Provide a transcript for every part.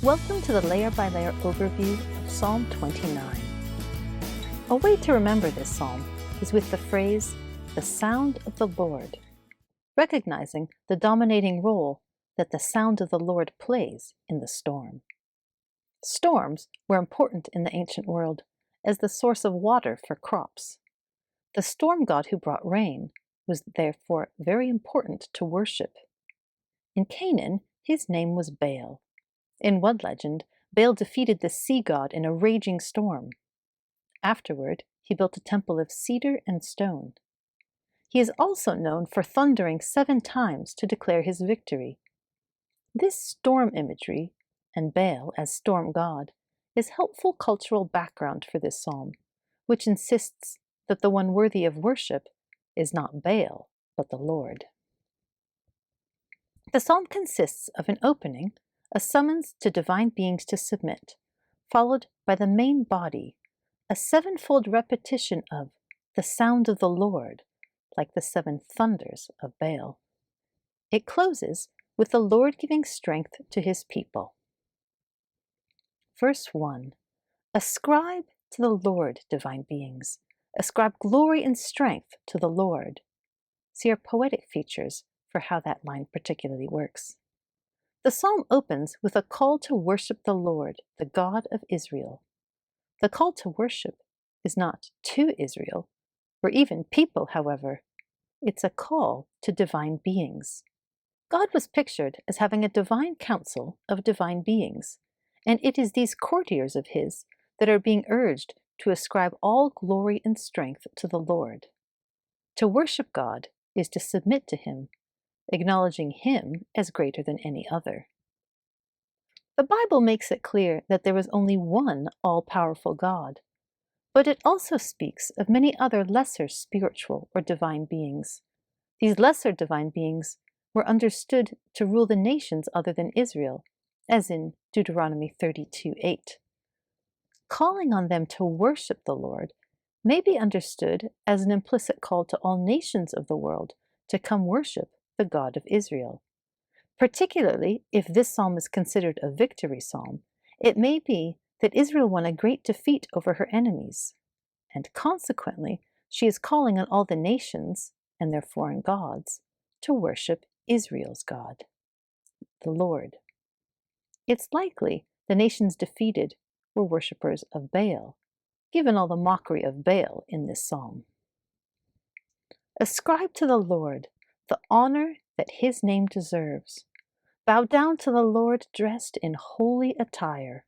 Welcome to the layer-by-layer overview of Psalm 29. A way to remember this psalm is with the phrase, "the sound of the Lord," recognizing the dominating role that the sound of the Lord plays in the storm. Storms were important in the ancient world as the source of water for crops. The storm god who brought rain was therefore very important to worship. In Canaan, his name was Baal. In one legend, Baal defeated the sea god in a raging storm. Afterward, he built a temple of cedar and stone. He is also known for thundering 7 times to declare his victory. This storm imagery, and Baal as storm god, is helpful cultural background for this psalm, which insists that the one worthy of worship is not Baal, but the Lord. The psalm consists of an opening, a summons to divine beings to submit, followed by the main body, a 7-fold repetition of the sound of the Lord, like the 7 thunders of Baal. It closes with the Lord giving strength to his people. Verse 1. Ascribe to the Lord, divine beings. Ascribe glory and strength to the Lord. See our poetic features for how that line particularly works. The psalm opens with a call to worship the Lord, the God of Israel. The call to worship is not to Israel, or even people, however. It's a call to divine beings. God was pictured as having a divine council of divine beings, and it is these courtiers of his that are being urged to ascribe all glory and strength to the Lord. To worship God is to submit to him, acknowledging him as greater than any other. The Bible makes it clear that there is only one all-powerful God, but it also speaks of many other lesser spiritual or divine beings. These lesser divine beings were understood to rule the nations other than Israel, as in Deuteronomy 32:8. Calling on them to worship the Lord may be understood as an implicit call to all nations of the world to come worship the God of Israel. Particularly if this psalm is considered a victory psalm, it may be that Israel won a great defeat over her enemies, and consequently she is calling on all the nations and their foreign gods to worship Israel's God, the Lord. It's likely the nations defeated were worshippers of Baal, given all the mockery of Baal in this psalm. Ascribe to the Lord the honor that his name deserves. Bow down to the Lord dressed in holy attire.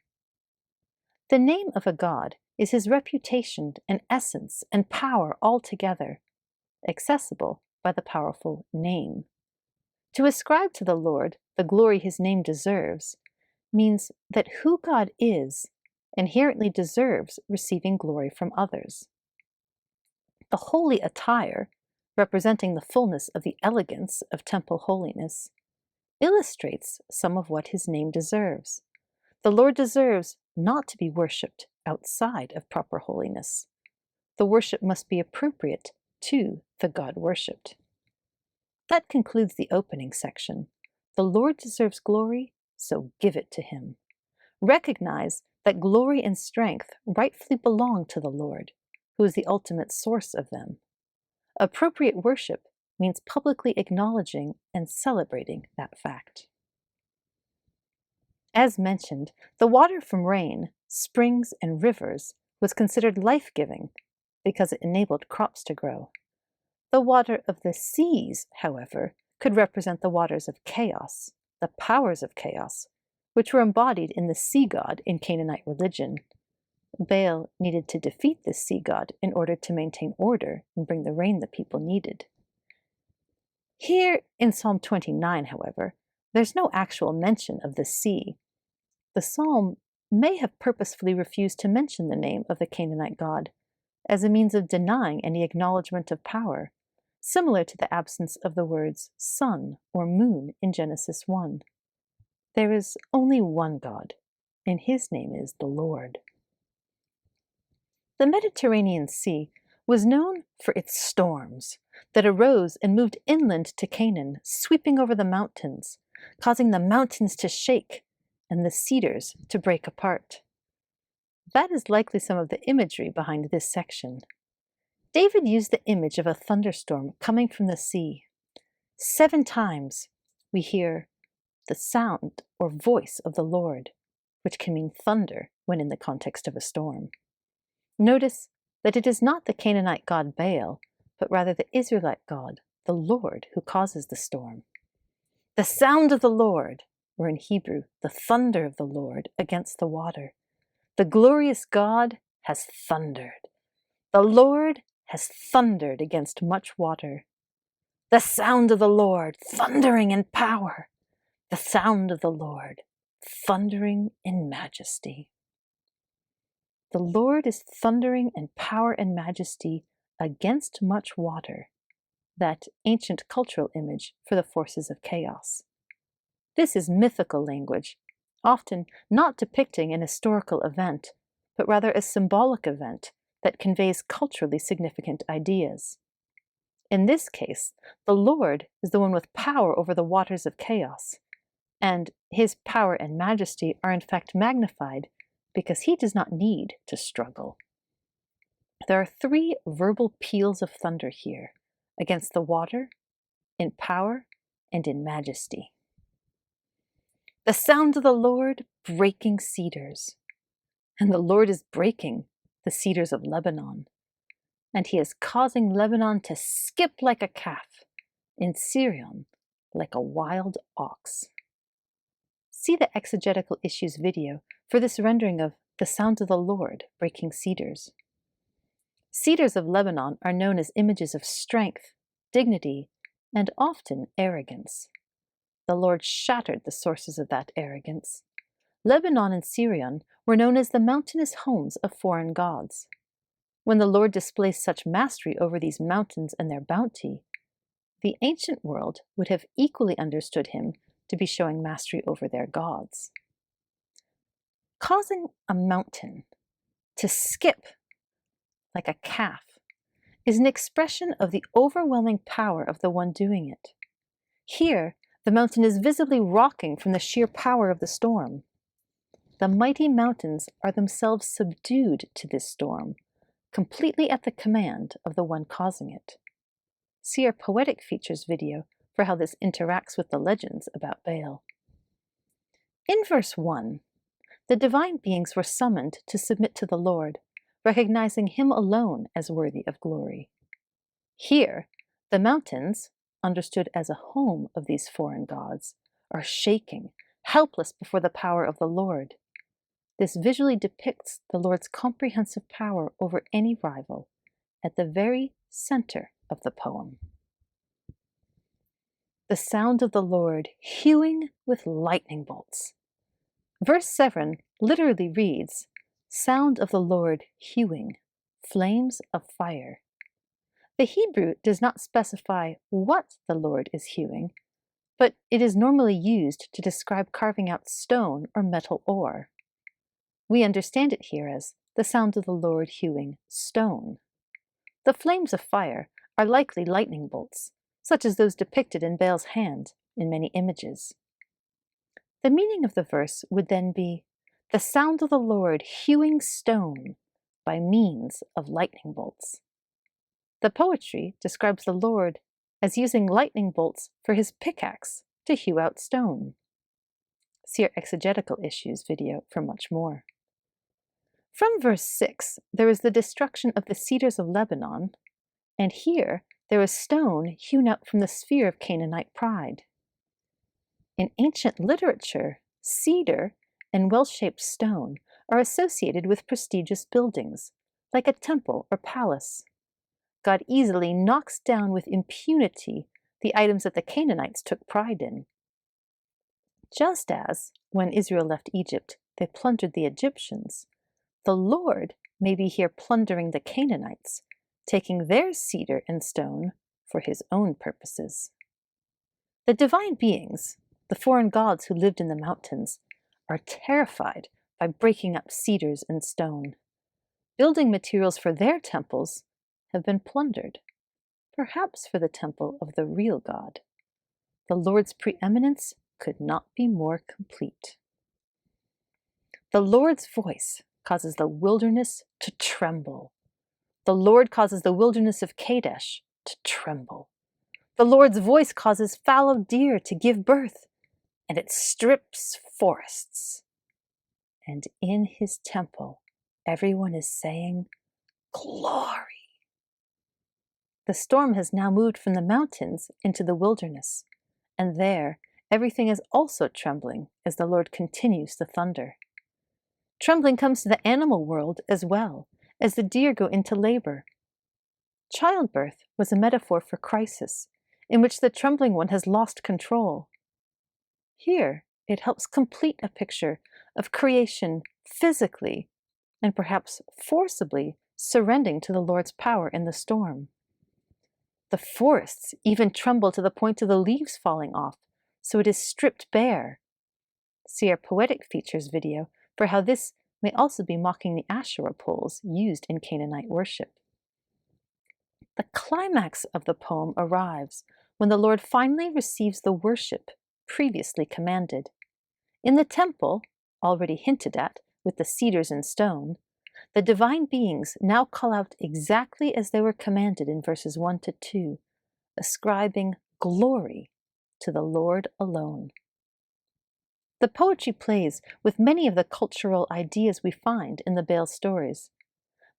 The name of a god is his reputation and essence and power altogether, accessible by the powerful name. To ascribe to the Lord the glory his name deserves means that who God is inherently deserves receiving glory from others. The holy attire, representing the fullness of the elegance of temple holiness, illustrates some of what his name deserves. The Lord deserves not to be worshipped outside of proper holiness. The worship must be appropriate to the God worshipped. That concludes the opening section. The Lord deserves glory, so give it to him. Recognize that glory and strength rightfully belong to the Lord, who is the ultimate source of them. Appropriate worship means publicly acknowledging and celebrating that fact. As mentioned, the water from rain, springs, and rivers was considered life-giving because it enabled crops to grow. The water of the seas, however, could represent the waters of chaos, the powers of chaos, which were embodied in the sea god in Canaanite religion. Baal needed to defeat this sea god in order to maintain order and bring the rain the people needed. Here in Psalm 29, however, there's no actual mention of the sea. The psalm may have purposefully refused to mention the name of the Canaanite god as a means of denying any acknowledgement of power, similar to the absence of the words sun or moon in Genesis 1. There is only one God, and his name is the Lord. The Mediterranean Sea was known for its storms that arose and moved inland to Canaan, sweeping over the mountains, causing the mountains to shake and the cedars to break apart. That is likely some of the imagery behind this section. David used the image of a thunderstorm coming from the sea. 7 times we hear the sound or voice of the Lord, which can mean thunder when in the context of a storm. Notice that it is not the Canaanite god Baal, but rather the Israelite God, the Lord, who causes the storm. The sound of the Lord, or in Hebrew, the thunder of the Lord against the water. The glorious God has thundered. The Lord has thundered against much water. The sound of the Lord, thundering in power. The sound of the Lord, thundering in majesty. The Lord is thundering in power and majesty against much water, that ancient cultural image for the forces of chaos. This is mythical language, often not depicting an historical event, but rather a symbolic event that conveys culturally significant ideas. In this case, the Lord is the one with power over the waters of chaos, and his power and majesty are in fact magnified because he does not need to struggle. There are 3 verbal peals of thunder here, against the water, in power, and in majesty. The sound of the Lord breaking cedars. And the Lord is breaking the cedars of Lebanon. And he is causing Lebanon to skip like a calf, in Syrian like a wild ox. See the exegetical issues video for this rendering of the sound of the Lord breaking cedars. Cedars of Lebanon are known as images of strength, dignity, and often arrogance. The Lord shattered the sources of that arrogance. Lebanon and Syrian were known as the mountainous homes of foreign gods. When the Lord displays such mastery over these mountains and their bounty, the ancient world would have equally understood him to be showing mastery over their gods. Causing a mountain to skip like a calf is an expression of the overwhelming power of the one doing it. Here, the mountain is visibly rocking from the sheer power of the storm. The mighty mountains are themselves subdued to this storm, completely at the command of the one causing it. See our Poetic Features video for how this interacts with the legends about Baal. In verse 1, the divine beings were summoned to submit to the Lord, recognizing him alone as worthy of glory. Here, the mountains, understood as a home of these foreign gods, are shaking, helpless before the power of the Lord. This visually depicts the Lord's comprehensive power over any rival at the very center of the poem. The sound of the Lord hewing with lightning bolts. Verse 7 literally reads, sound of the Lord hewing, flames of fire. The Hebrew does not specify what the Lord is hewing, but it is normally used to describe carving out stone or metal ore. We understand it here as the sound of the Lord hewing stone. The flames of fire are likely lightning bolts, such as those depicted in Baal's hand in many images. The meaning of the verse would then be the sound of the Lord hewing stone by means of lightning bolts. The poetry describes the Lord as using lightning bolts for his pickaxe to hew out stone. See our exegetical issues video for much more. From verse 6, there is the destruction of the cedars of Lebanon, and here there is stone hewn out from the sphere of Canaanite pride. In ancient literature, cedar and well-shaped stone are associated with prestigious buildings, like a temple or palace. God easily knocks down with impunity the items that the Canaanites took pride in. Just as, when Israel left Egypt, they plundered the Egyptians, the Lord may be here plundering the Canaanites, taking their cedar and stone for his own purposes. The divine beings, the foreign gods who lived in the mountains, are terrified by breaking up cedars and stone. Building materials for their temples have been plundered, perhaps for the temple of the real God. The Lord's preeminence could not be more complete. The Lord's voice causes the wilderness to tremble. The Lord causes the wilderness of Kadesh to tremble. The Lord's voice causes fallow deer to give birth, and it strips forests. And in his temple, everyone is saying, "Glory." The storm has now moved from the mountains into the wilderness, and there everything is also trembling as the Lord continues to thunder. Trembling comes to the animal world as well, as the deer go into labor. Childbirth was a metaphor for crisis, in which the trembling one has lost control. Here, it helps complete a picture of creation physically and perhaps forcibly surrendering to the Lord's power in the storm. The forests even tremble to the point of the leaves falling off, so it is stripped bare. See our Poetic Features video for how this may also be mocking the Asherah poles used in Canaanite worship. The climax of the poem arrives when the Lord finally receives the worship previously commanded. In the temple, already hinted at with the cedars and stone, the divine beings now call out exactly as they were commanded in verses 1 to 2, ascribing glory to the Lord alone. The poetry plays with many of the cultural ideas we find in the Baal stories,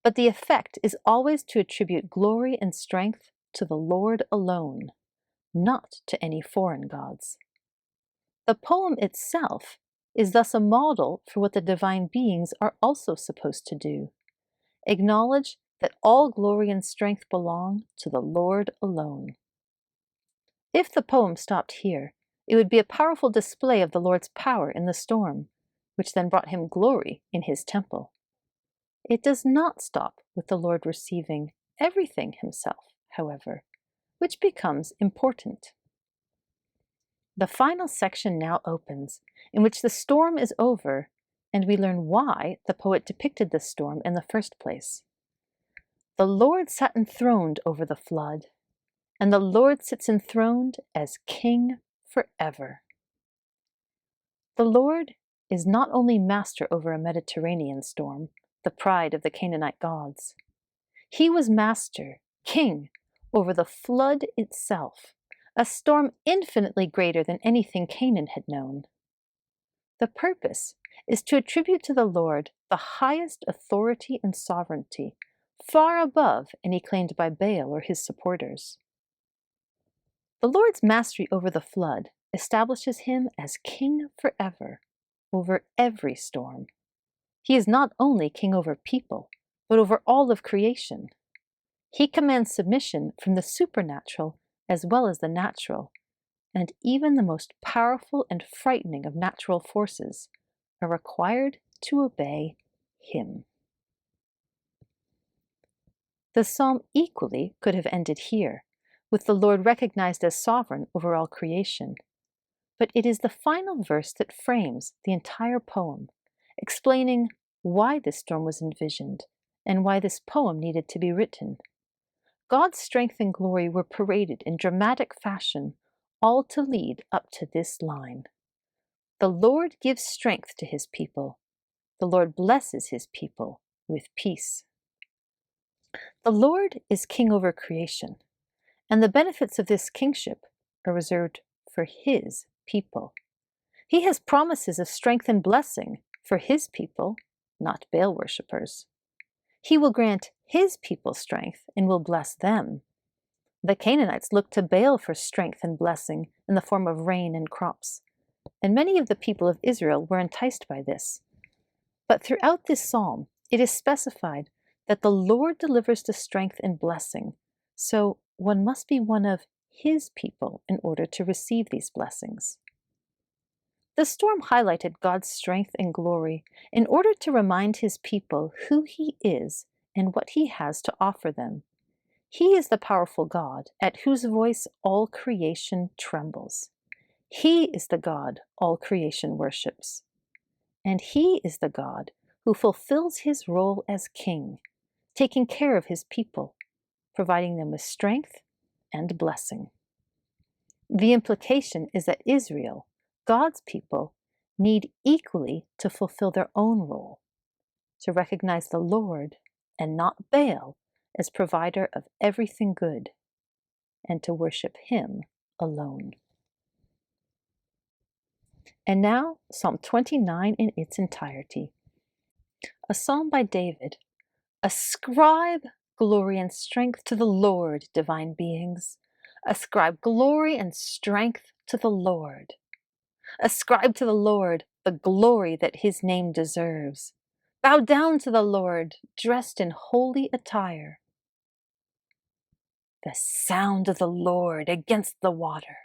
but the effect is always to attribute glory and strength to the Lord alone, not to any foreign gods. The poem itself is thus a model for what the divine beings are also supposed to do: acknowledge that all glory and strength belong to the Lord alone. If the poem stopped here, it would be a powerful display of the Lord's power in the storm, which then brought him glory in his temple. It does not stop with the Lord receiving everything himself, however, which becomes important. The final section now opens, in which the storm is over, and we learn why the poet depicted the storm in the first place. The Lord sat enthroned over the flood, and the Lord sits enthroned as King forever. The Lord is not only master over a Mediterranean storm, the pride of the Canaanite gods. He was master, king, over the flood itself, a storm infinitely greater than anything Canaan had known. The purpose is to attribute to the Lord the highest authority and sovereignty, far above any claimed by Baal or his supporters. The Lord's mastery over the flood establishes him as king forever, over every storm. He is not only king over people, but over all of creation. He commands submission from the supernatural as well as the natural, and even the most powerful and frightening of natural forces are required to obey him. The psalm equally could have ended here, with the Lord recognized as sovereign over all creation. But it is the final verse that frames the entire poem, explaining why this storm was envisioned and why this poem needed to be written. God's strength and glory were paraded in dramatic fashion, all to lead up to this line. The Lord gives strength to his people. The Lord blesses his people with peace. The Lord is king over creation, and the benefits of this kingship are reserved for his people. He has promises of strength and blessing for his people, not Baal worshippers. He will grant his people strength and will bless them. The Canaanites looked to Baal for strength and blessing in the form of rain and crops, and many of the people of Israel were enticed by this. But throughout this psalm, it is specified that the Lord delivers the strength and blessing, so one must be one of his people in order to receive these blessings. The storm highlighted God's strength and glory in order to remind his people who he is and what he has to offer them. He is the powerful God at whose voice all creation trembles. He is the God all creation worships. And he is the God who fulfills his role as king, taking care of his people, providing them with strength and blessing. The implication is that Israel, God's people, need equally to fulfill their own role, to recognize the Lord and not Baal as provider of everything good, and to worship Him alone. And now, Psalm 29 in its entirety. A psalm by David. Ascribe glory and strength to the Lord, divine beings. Ascribe glory and strength to the Lord. Ascribe to the Lord the glory that His name deserves. Bow down to the Lord, dressed in holy attire. The sound of the Lord against the water.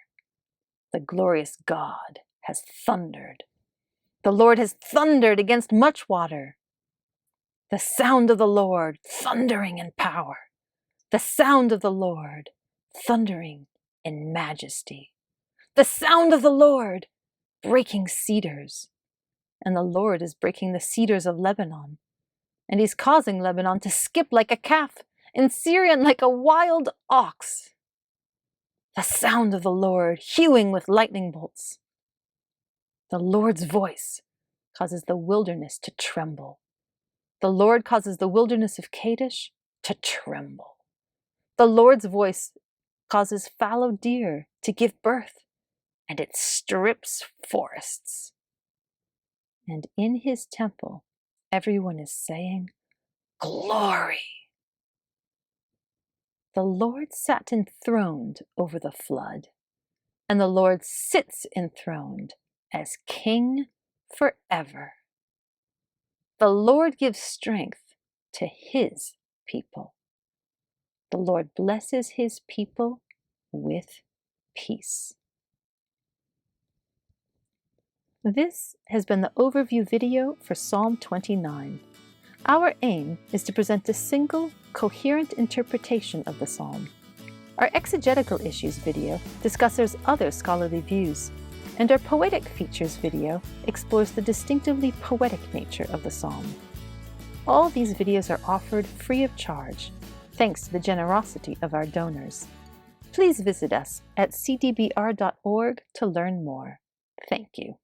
The glorious God has thundered. The Lord has thundered against much water. The sound of the Lord, thundering in power. The sound of the Lord, thundering in majesty. The sound of the Lord, breaking cedars. And the Lord is breaking the cedars of Lebanon. And He's causing Lebanon to skip like a calf, and Syrian like a wild ox. The sound of the Lord, hewing with lightning bolts. The Lord's voice causes the wilderness to tremble. The Lord causes the wilderness of Kadesh to tremble. The Lord's voice causes fallow deer to give birth, and it strips forests. And in His temple, everyone is saying, Glory! The Lord sat enthroned over the flood, and the Lord sits enthroned as King forever. The Lord gives strength to His people. The Lord blesses His people with peace. This has been the overview video for Psalm 29. Our aim is to present a single, coherent interpretation of the psalm. Our exegetical issues video discusses other scholarly views, and our poetic features video explores the distinctively poetic nature of the psalm. All these videos are offered free of charge, thanks to the generosity of our donors. Please visit us at cdbr.org to learn more. Thank you.